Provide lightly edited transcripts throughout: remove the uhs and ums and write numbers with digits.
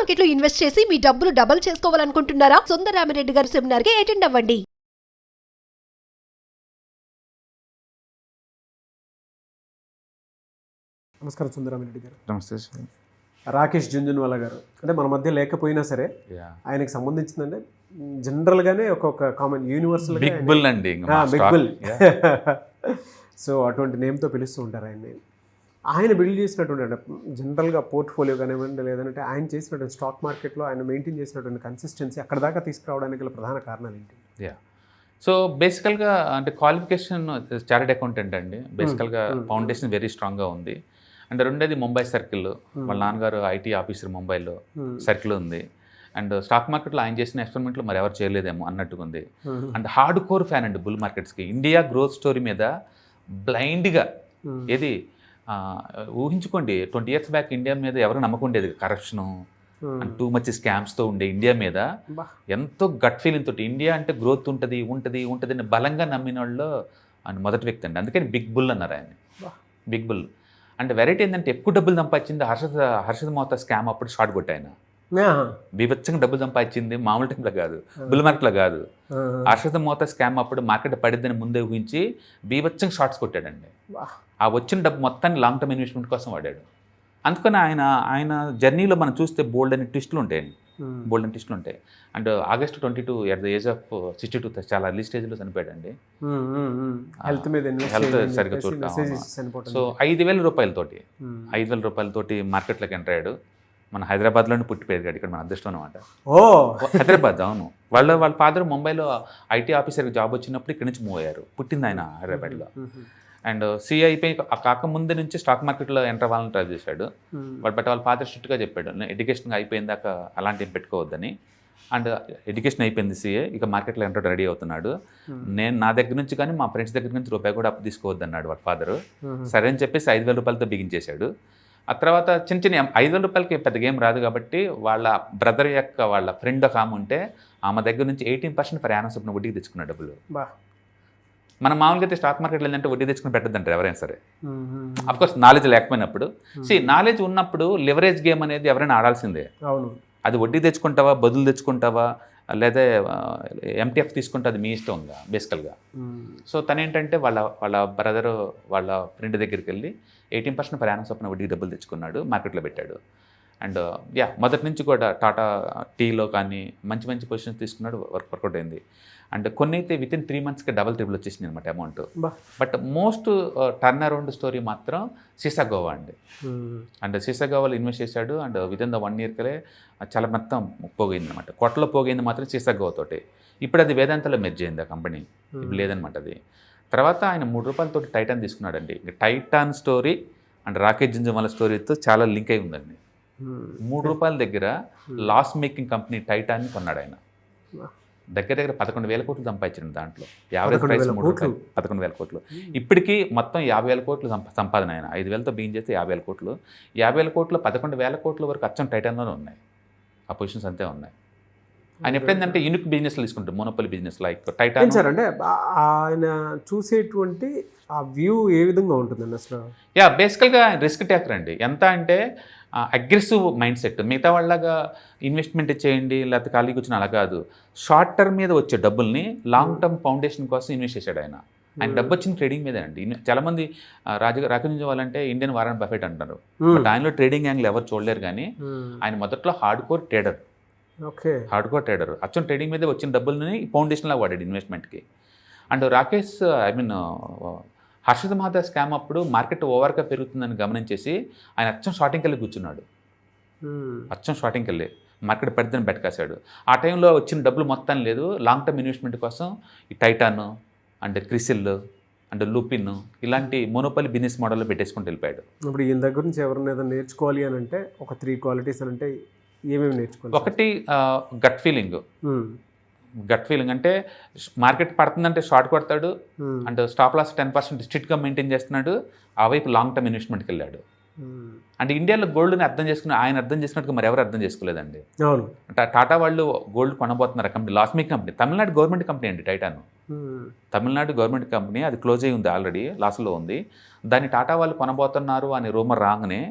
Market లో invest చేసి మీ డబ్బులు డబుల్ చేసుకోవాలనుకుంటున్నారా? సుందరరామిరెడ్డి గారి సెమినార్ కి అటెండ్ అవ్వండి. నమస్కారం సుందరరామిరెడ్డి గారు. నమస్తే సార్. రాకేష్ జుంజున్వాలా గారు అంటే మన మధ్య లేకపోయినా సరే ఆయనకి సంబంధించిందంటే జనరల్గానే ఒక్కొక్క కామన్ యూనివర్సల్ బిగ్ బుల్ అండి. Big bull. సో అటువంటి నేమ్తో పిలుస్తూ ఉంటారు ఆయన్ని. ఆయన బిల్డ్ చేసినటువంటి అంటే జనరల్గా పోర్ట్ఫోలియో కానివ్వండి, లేదంటే ఆయన చేసినటువంటి స్టాక్ మార్కెట్లో ఆయన మెయింటైన్ చేసినటువంటి కన్సిస్టెన్సీ అక్కడ దాకా తీసుకురావడానికి గల ప్రధాన కారణాలు ఏంటి? సో బేసికల్గా అంటే క్వాలిఫికేషన్ చార్టెడ్ అకౌంటెంట్ అండి. బేసికల్గా ఫౌండేషన్ వెరీ స్ట్రాంగ్గా ఉంది. అండ్ రెండేది ముంబై సర్కిల్, వాళ్ళ నాన్నగారు ఐటీ ఆఫీసర్ ముంబైలో సర్కిల్ ఉంది. అండ్ స్టాక్ మార్కెట్లో ఆయన చేసిన ఎక్స్పెరిమెంట్లు మరి ఎవరు చేయలేదేమో అన్నట్టుగా ఉంది. అండ్ హార్డ్ కోర్ ఫ్యాన్ అండి బుల్ మార్కెట్స్కి. ఇండియా గ్రోత్ స్టోరీ మీద బ్లైండ్గా ఏది ఊహించుకోండి, 20 years బ్యాక్ ఇండియా మీద ఎవరు నమ్మకం ఉండేది? కరప్షను అండ్ టూ మచ్ స్కామ్స్తో ఉండే ఇండియా మీద ఎంతో గట్ ఫీలింగ్ తోటి ఇండియా అంటే గ్రోత్ ఉంటుంది అని బలంగా నమ్మిన వాళ్ళు ఆయన మొదటి వ్యక్తి అండి. అందుకని బిగ్ బుల్ అన్నారు ఆయన. Big bull. అండ్ వెరైటీ ఏంటంటే ఎక్కువ డబ్బులు సంపాదించింది హర్షద్ మోతా స్కామ్ అప్పుడు షార్ట్ కొట్టి ఆయన. బీభత్సంగా డబ్బులు సంపాదించింది మామూలు టైంలో కాదు, బుల్ మార్కెట్లో కాదు. హర్షద్ మోతా స్కామ్ అప్పుడు మార్కెట్ పడిద్దని ముందే ఊహించి బీభత్సంగా షార్ట్స్ కొట్టాడండి. ఆ వచ్చిన డబ్బు మొత్తాన్ని లాంగ్ టర్మ్ ఇన్వెస్ట్మెంట్ కోసం వాడాడు. అందుకని ఆయన జర్నీలో మనం చూస్తే బోల్డ్ అని ట్విస్టులు ఉంటాయండి. బోల్డ్ అని ట్విస్టులు ఉంటాయి. And August 22 at the age of 62 చాలా ఎర్లీ స్టేజ్లో చనిపోయాడండి. హెల్త్ సరిగ్గా చూడటం. సో 5,000 రూపాయలతోటి మార్కెట్లోకి ఎంటర్ అయ్యాడు. మన హైదరాబాద్లోనే పుట్టి పెరిగాడు. ఇక్కడ మన అదృష్టం అనమాట. హైదరాబాద్. అవును. వాళ్ళ ఫాదర్ ముంబైలో ఐటీ ఆఫీసర్కి జాబ్ వచ్చినప్పుడు ఇక్కడ నుంచి మూవ్ అయ్యారు. పుట్టింది ఆయన హైదరాబాద్లో. అండ్ సిఏ అయిపోయి కాకముందు నుంచి స్టాక్ మార్కెట్లో ఎంటర్ అవ్వాలని ట్రై చేశాడు. బట్ వాళ్ళ ఫాదర్ స్ట్రిక్ట్గా చెప్పాడు, ఎడ్యుకేషన్ అయిపోయిన దాకా అలాంటివి పెట్టుకోవద్దని. అండ్ ఎడ్యుకేషన్ అయిపోయింది సిఏ, ఇక మార్కెట్లో ఎంటర్ రెడీ అవుతున్నాడు. నా దగ్గర నుంచి కానీ మా ఫ్రెండ్స్ దగ్గర నుంచి రూపాయి కూడా అప్పు తీసుకోవద్దన్నాడు వాళ్ళ ఫాదరు. సరే అని చెప్పేసి 5,000 రూపాయలతో బిగించేశాడు. ఆ తర్వాత చిన్న 5,000 రూపాయలకి పెద్ద గేమ్ రాదు కాబట్టి వాళ్ళ బ్రదర్ యొక్క వాళ్ళ ఫ్రెండ్ ఒక ఆమె ఉంటే ఆమె దగ్గర నుంచి 18% ఫర్ యానం చొప్పున వడ్డీకి తెచ్చుకున్నాడు డబ్బులు. మనం మామూలుగా అయితే స్టాక్ మార్కెట్లో ఏంటంటే వడ్డీ తెచ్చుకుని పెట్టద్దంటారు ఎవరైనా సరే. అఫ్కోర్స్ నాలెడ్జ్ లేకపోయినప్పుడు. నాలెడ్జ్ ఉన్నప్పుడు లివరేజ్ గేమ్ అనేది ఎవరైనా ఆడాల్సిందే. అది వడ్డీ తెచ్చుకుంటావా, బదులు తెచ్చుకుంటావా, లేదా ఎంటీఎఫ్ తీసుకుంటే అది మీ ఇష్టం ఉందా బేసికల్గా. సో తనేంటంటే వాళ్ళ బ్రదరు వాళ్ళ ఫ్రెండ్ దగ్గరికి వెళ్ళి 18% ఫర్ యానం చొప్పున వడ్డీ డబ్బులు తెచ్చుకున్నాడు, మార్కెట్లో పెట్టాడు. అండ్ మొదటి నుంచి కూడా టాటా టీలో కానీ మంచి పొజిషన్స్ తీసుకున్నాడు, వర్కౌట్ అయింది. అండ్ కొన్ని అయితే వితిన్ 3 monthsకి డబల్ ట్రిపుల్ వచ్చేసింది అనమాట amount. But most turn around story మాత్రం సీసా గోవా అండి. అండ్ సీసా గోవాలో ఇన్వెస్ట్ చేశాడు. అండ్ వితిన్ ద 1 yearకే చాలా మొత్తం పోగైంది అనమాట. కొట్టలో పోగైంది మాత్రం సీసా గోవాతోటి. ఇప్పుడు అది వేదాంతలో మెర్జ్ అయింది ఆ కంపెనీ, ఇప్పుడు లేదనమాట అది. తర్వాత ఆయన 3 రూపాయలతోటి టైటాన్ తీసుకున్నాడండి. Titan story and Rakesh Jhunjhunwala స్టోరీతో చాలా లింక్ అయి ఉందండి. 3 రూపాయల దగ్గర లాస్ మేకింగ్ కంపెనీ టైటాన్ని కొన్నాడు ఆయన. దగ్గర 11,000 కోట్లు సంపాదించండి. దాంట్లో యావరేజ్ ప్రైస్ 3 రూపాయలు, 11,000 కోట్లు. ఇప్పటికీ మొత్తం 50,000 కోట్లు సంపాదన. ఆయన 5,000తో బిగిన్ చేస్తే 50,000 కోట్లు. 50,000 కోట్లు 11,000 కోట్ల వరకు అచ్చం టైటాన్లోనే ఉన్నాయి. ఆ పొజిషన్స్ అంతే ఉన్నాయి. ఆయన ఎప్పుడైందంటే యూనిక్ బిజినెస్లు తీసుకుంటారు, monopoly business like Titan. Sir అంటే ఆయన చూసేటువంటి ఆ వ్యూ ఏ విధంగా ఉంటుందండి అసలు? బేసికల్గా ఆయన రిస్క్ టేకర్ అండి. ఎంత అంటే అగ్రెసివ్ మైండ్ సెట్. మిగతా వాళ్ళగా ఇన్వెస్ట్మెంట్ చేయండి లేకపోతే ఖాళీ కూర్చొని అలా కాదు. షార్ట్ టర్మ్ మీద వచ్చే డబ్బుల్ని లాంగ్ టర్మ్ ఫౌండేషన్ కోసం ఇన్వెస్ట్ చేశాడు ఆయన. ఆయన డబ్బు వచ్చిన ట్రేడింగ్ మీద అండి. చాలామంది రాకేష్ జుంజున్వాలా అంటే ఇండియన్ వారన్ బఫెట్ అంటారు. బట్ ఆయనలో ట్రేడింగ్ యాంగిల్ ఎవరు చూడలేరు. కానీ ఆయన మొదట్లో హార్డ్ కోర్ ట్రేడర్. అచ్చం ట్రేడింగ్ మీద వచ్చిన డబ్బుల్ని ఫౌండేషన్లా వాడాడు ఇన్వెస్ట్మెంట్కి. అండ్ రాకేష్ హర్షద్ మోతా స్కామ్ అప్పుడు మార్కెట్ ఓవర్గా పెరుగుతుందని గమనించేసి ఆయన అచ్చం షార్టింగ్కి వెళ్ళి కూర్చున్నాడు. షార్టింగ్కి వెళ్ళి మార్కెట్ పెద్దదని బెట్టకాశాడు. ఆ టైంలో వచ్చిన డబ్బులు మొత్తం లేదు, లాంగ్ టర్మ్ ఇన్వెస్ట్మెంట్ కోసం ఈ Titan and CRISIL and Lupin ఇలాంటి మోనోపలి బిజినెస్ మోడల్లో పెట్టేసుకుంటూ వెళ్ళిపోయాడు. ఇప్పుడు ఈయన దగ్గర నుంచి ఎవరైనా ఏదైనా నేర్చుకోవాలి అని అంటే ఒక 3 qualities అని అంటే ఏమేమి నేర్చుకోవాలి? ఒకటి గట్ ఫీలింగ్ అంటే మార్కెట్ పడుతుందంటే షార్ట్ కొడతాడు. అండ్ స్టాప్ లాస్ 10% స్ట్రిక్ట్గా మెయింటైన్ చేస్తున్నాడు. ఆ వైపు లాంగ్ టర్మ్ ఇన్వెస్ట్మెంట్కి వెళ్ళాడు. అంటే ఇండియాలో గోల్డ్ని అర్థం చేసుకున్నట్టుగా మరి ఎవరు అర్థం చేసుకోలేదండి. టాటా వాళ్ళు గోల్డ్ కొనబోతున్నారు. Company loss making company, Tamil Nadu government company అండి టైటాన్. తమిళనాడు గవర్నమెంట్ కంపెనీ, అది క్లోజ్ అయి ఉంది, ఆల్రెడీ లాస్లో ఉంది. దాన్ని టాటా వాళ్ళు కొనబోతున్నారు అని రూమర్ రాగానే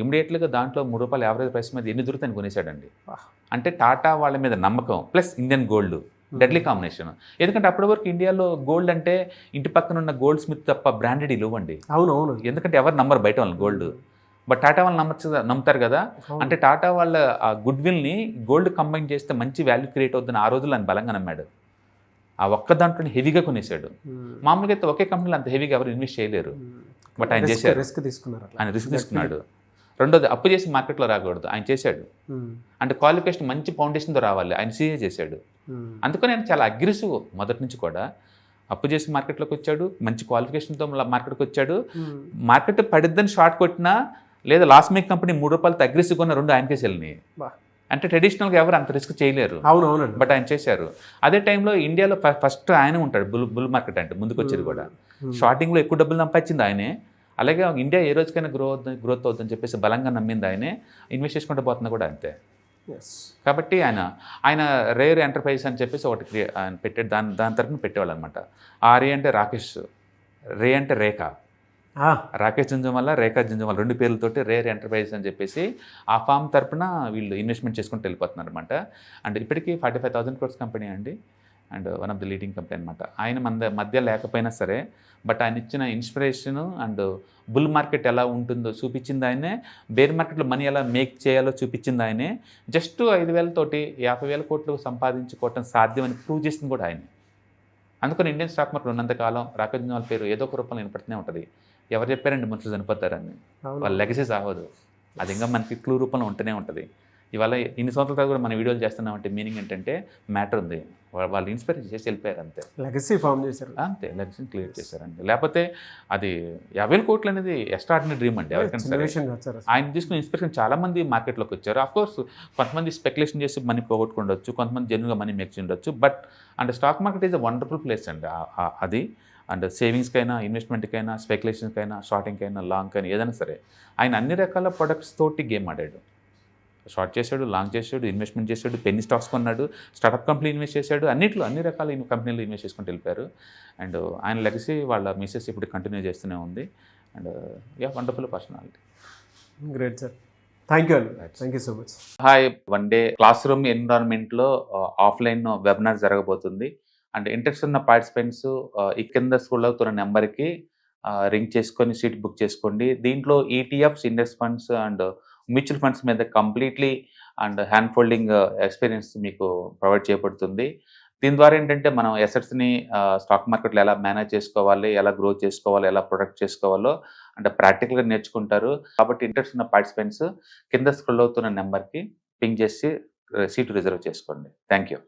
ఇమీడియట్గా దాంట్లో ₹3 యావరేజ్ ప్రైస్ మీద ఎన్ని దొరుకుతాయని కొనేసాడండి. Wow. అంటే టాటా వాళ్ళ మీద నమ్మకం plus Indian gold deadly combination. ఎందుకంటే అప్పటి వరకు ఇండియాలో గోల్డ్ అంటే ఇంటి పక్కన ఉన్న గోల్డ్ స్మిత్ తప్ప బ్రాండెడ్ ఇవ్వండి. అవునవును. ఎందుకంటే ఎవరు నమ్మరు బయట వాళ్ళు గోల్డ్. బట్ టాటా వాళ్ళు నమ్ముతారు కదా. అంటే టాటా వాళ్ళ ఆ గుడ్ విల్ని గోల్డ్ కంబైన్ చేస్తే మంచి వాల్యూ క్రియేట్ అవుతుందని ఆ రోజుల్లో ఆయన బలంగా నమ్మాడు. ఆ ఒక్క దాంట్లో హెవీగా కొనేసాడు. మామూలుగా అయితే ఒకే కంపెనీలో అంత హెవీగా ఎవరు ఇన్వెస్ట్ చేయలేరు. బట్ ఆయన చేశారు. రిస్క్ తీసుకున్నారు. ఆయన రిస్క్ తీసుకున్నాడు. రెండోది అప్పు చేసి మార్కెట్లో రాకూడదు, ఆయన చేశాడు. అంటే క్వాలిఫికేషన్ మంచి ఫౌండేషన్తో రావాలి, ఆయన సీఏ చేశాడు. అందుకని ఆయన చాలా అగ్రెసివ్ మొదటి నుంచి కూడా. అప్పు చేసి మార్కెట్లోకి వచ్చాడు, మంచి క్వాలిఫికేషన్తో మార్కెట్కి వచ్చాడు. మార్కెట్ పడిద్దని షార్ట్ కొట్టినా లేదా లాస్ మేక్ కంపెనీ ₹3 అగ్రెసివ్ కొన్న 2 ఆయనకే వెళ్ళినాయి. అంటే ట్రెడిషనల్గా ఎవరు అంత రిస్క్ చేయలేరు. అవునవునండి. బట్ ఆయన చేశారు. అదే టైంలో ఇండియాలో ఫస్ట్ ఆయన ఉంటాడు బుల్ మార్కెట్ అంటే ముందుకు వచ్చేది కూడా. షార్టింగ్లో ఎక్కువ డబ్బులు సంపాదించింది ఆయనే. అలాగే ఇండియా ఏ రోజుకైనా గ్రోత్ అవుతుందని చెప్పేసి బలంగా నమ్మింది ఆయనే. ఇన్వెస్ట్ చేసుకుంటూ పోతున్నా కూడా అంతే. కాబట్టి ఆయన రేర్ ఎంటర్ప్రైజ్ అని చెప్పేసి ఒకటి ఆయన పెట్టాడు. దాని తరఫున పెట్టేవాళ్ళు అనమాట. ఆర్ఏ అంటే రాకేష్, రే అంటే రేఖ. రాకేష్ జుంజుమల్ల, రేఖా జుంజుమల్ల 2 పేర్లతోటి రేర్ ఎంటర్ప్రైజ్ అని చెప్పేసి ఆ ఫామ్ తరపున వీళ్ళు ఇన్వెస్ట్మెంట్ చేసుకుంటూ వెళ్ళిపోతున్నారు అనమాట. అండ్ ఇప్పటికీ 45,000 crores కంపెనీ అండి. And one of the leading company అనమాట. ఆయన మధ్య లేకపోయినా సరే బట్ ఆయన ఇచ్చిన ఇన్స్పిరేషను అండ్ బుల్ మార్కెట్ ఎలా ఉంటుందో చూపించింది ఆయనే. బేర్ మార్కెట్లో మనీ ఎలా మేక్ చేయాలో చూపించింది ఆయనే. జస్ట్ 5,000 తోటి 50,000 కోట్లు సంపాదించుకోవటం సాధ్యమని ప్రూవ్ చేసింది కూడా ఆయనే. అందుకని ఇండియన్ స్టాక్ మార్కెట్ ఉన్నంతకాలం రాకేష్ జుంజుమల్ల పేరు ఏదో ఒక రూపంలో వినపడుతూనే ఉంటుంది. ఎవరు చెప్పారండి మనుషులు చనిపోతారని? వాళ్ళ లెగసీ సాగదు. అది ఇంకా మనకి క్లూ రూపంలో ఉంటూనే ఉంటుంది. ఇవాళ ఇన్ని సంవత్సరాల తర్వాత కూడా మన వీడియోలు చేస్తున్నామంటే మీనింగ్ ఏంటంటే మ్యాటర్ ఉంది. వాళ్ళు ఇన్స్పైర్ చేసి వెళ్ళిపోయారు అంతే. లెగసీ ఫామ్ చేశారు అంతే, లెగసీని క్లియర్ చేశారండి. లేకపోతే అది 50,000 కోట్లు అనేది ఎక్స్ట్రాడినరీ డ్రీమ్ అండి ఎవరికైనా సరే. ఆయన తీసుకున్న ఇన్స్పిరేషన్ చాలామంది మార్కెట్లోకి వచ్చారు. అఫ్కోర్స్ కొంతమంది స్పెక్యులేషన్ చేసి మనీ పోగొట్టుకుండొచ్చు, కొంతమంది జెన్యున్గా మనీ మేక్ చేయొచ్చు. But and stock market is a wonderful place అండి అది. అండ్ సేవింగ్స్కైనా, ఇన్వెస్ట్మెంట్కైనా, స్పెక్యులేషన్కైనా, షార్టింగ్కైనా, లాంగ్కైనా ఏదైనా సరే ఆయన అన్ని రకాల ప్రొడక్ట్స్ తోటి గేమ్ ఆడాడు. షార్ట్ చేశాడు, లాంగ్ చేశాడు, ఇన్వెస్ట్మెంట్ చేశాడు, పెన్నీ స్టాక్స్ కొన్నాడు, స్టార్టప్ కంపెనీ ఇన్వెస్ట్ చేశాడు, అన్ని రకాల కంపెనీలు ఇన్వెస్ట్ చేసుకుంటూ వెళ్ళిపోయారు. అండ్ ఆయన లెగసీ వాళ్ళ మిసెస్ ఇప్పుడు కంటిన్యూ చేస్తూనే ఉంది. And wonderful personality. Great sir, thank you so much. Hi, one day class room ఎన్విరాన్మెంట్లో ఆఫ్లైన్ వెబినార్ జరగబోతుంది. అండ్ ఇంట్రెస్ట్ ఉన్న పార్టిసిపెంట్స్ ఈ కింద స్క్రోల్ అవుతున్న నెంబర్కి రింగ్ చేసుకొని సీట్ బుక్ చేసుకోండి. దీంట్లో ETFs, index funds and mutual funds మీద completely and hand folding experience మీకు ప్రొవైడ్ చేయబడుతుంది. దీని ద్వారా ఏంటంటే మనం ఎసెట్స్ని స్టాక్ మార్కెట్లో ఎలా మేనేజ్ చేసుకోవాలి, ఎలా గ్రో చేసుకోవాలి, ఎలా ప్రొడక్ట్ చేసుకోవాలో అంటే ప్రాక్టికల్గా నేర్చుకుంటారు. కాబట్టి ఇంట్రెస్ట్ ఉన్న పార్టిసిపెంట్స్ కింద స్క్రోల్ అవుతున్న నెంబర్కి పింగ్ చేసి సీటు రిజర్వ్ చేసుకోండి. Thank you.